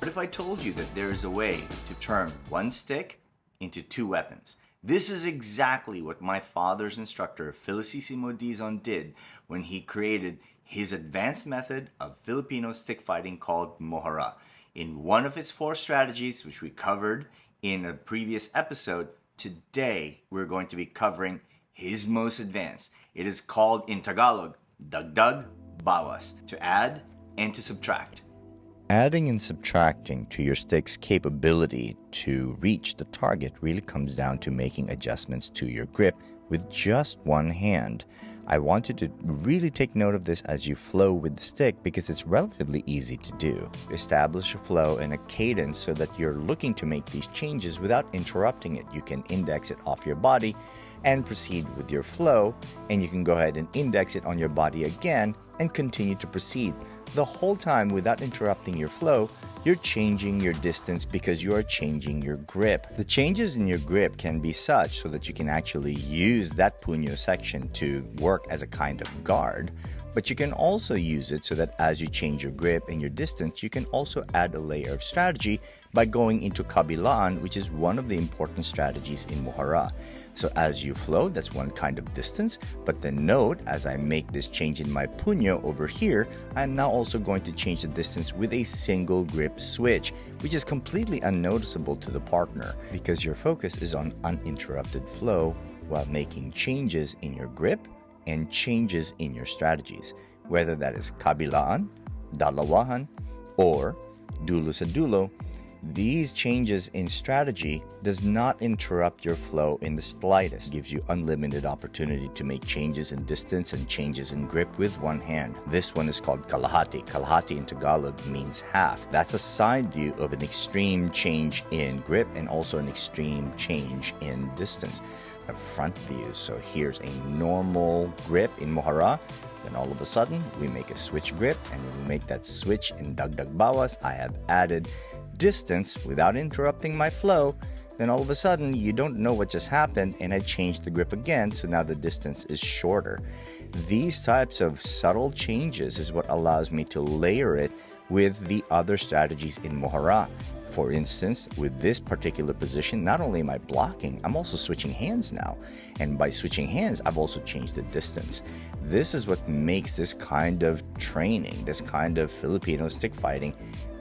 What if I told you that there is a way to turn one stick into two weapons? This is exactly what my father's instructor, Felicissimo Dizon, did when he created his advanced method of Filipino stick fighting called Mohara. In one of his 4 strategies, which we covered in a previous episode, today we're going to be covering his most advanced. It is called in Tagalog, dagdag bawas, to add and to subtract. Adding and subtracting to your stick's capability to reach the target really comes down to making adjustments to your grip with just one hand. I want you to really take note of this as you flow with the stick because it's relatively easy to do. Establish a flow and a cadence so that you're looking to make these changes without interrupting it. You can index it off your body and proceed with your flow, and you can go ahead and index it on your body again and continue to proceed. The whole time without interrupting your flow, you're changing your distance because you are changing your grip. The changes in your grip can be such so that you can actually use that puño section to work as a kind of guard, but you can also use it so that as you change your grip and your distance, you can also add a layer of strategy by going into kabilaan, which is one of the important strategies in Mohara. So as you flow, that's one kind of distance, but then note, as I make this change in my puño over here, I'm now also going to change the distance with a single grip switch, which is completely unnoticeable to the partner because your focus is on uninterrupted flow while making changes in your grip and changes in your strategies, whether that is kabilaan, dalawahan, or dulo sa dulo. These changes in strategy does not interrupt your flow in the slightest. It gives you unlimited opportunity to make changes in distance and changes in grip with one hand. This one is called kalahati. Kalahati in Tagalog means half. That's a side view of an extreme change in grip and also an extreme change in distance. A front view. So here's a normal grip in Mohara. Then all of a sudden, we make a switch grip, and when we make that switch in dagdag bawas, I have added distance without interrupting my flow. Then all of a sudden, you don't know what just happened, and I changed the grip again, so now the distance is shorter. These types of subtle changes is what allows me to layer it with the other strategies in Mohara. For instance, with this particular position, not only am I blocking, I'm also switching hands now. And by switching hands, I've also changed the distance. This is what makes this kind of training, this kind of Filipino stick fighting,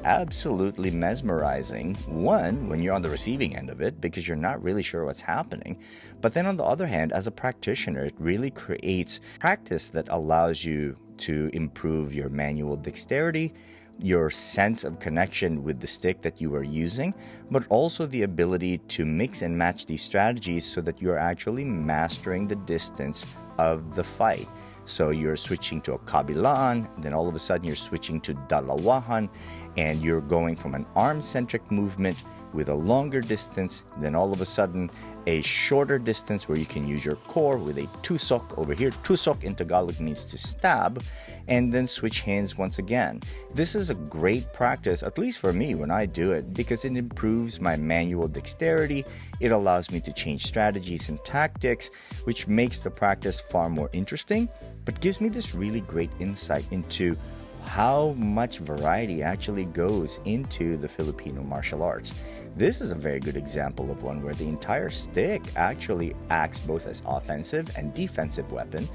absolutely mesmerizing. One, when you're on the receiving end of it, because you're not really sure what's happening. But then on the other hand, as a practitioner, it really creates practice that allows you to improve your manual dexterity, your sense of connection with the stick that you are using, but also the ability to mix and match these strategies so that you're actually mastering the distance of the fight. So you're switching to a kabilaan, then all of a sudden you're switching to dalawahan, and you're going from an arm-centric movement with a longer distance, then all of a sudden a shorter distance where you can use your core with a tusok over here. Tusok in Tagalog means to stab, and then switch hands once again. This is a great practice, at least for me when I do it, because it improves my manual dexterity. It allows me to change strategies and tactics, which makes the practice far more interesting, but gives me this really great insight into how much variety actually goes into the Filipino martial arts. This is a very good example of one where the entire stick actually acts both as offensive and defensive weapon,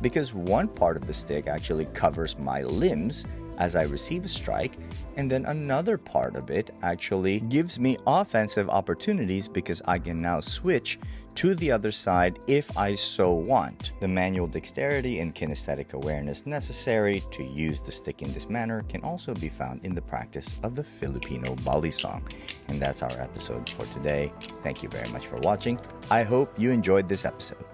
because one part of the stick actually covers my limbs as I receive a strike, and then another part of it actually gives me offensive opportunities because I can now switch to the other side if I so want. The manual dexterity and kinesthetic awareness necessary to use the stick in this manner can also be found in the practice of the Filipino balisong. And that's our episode for today. Thank you very much for watching. I hope you enjoyed this episode.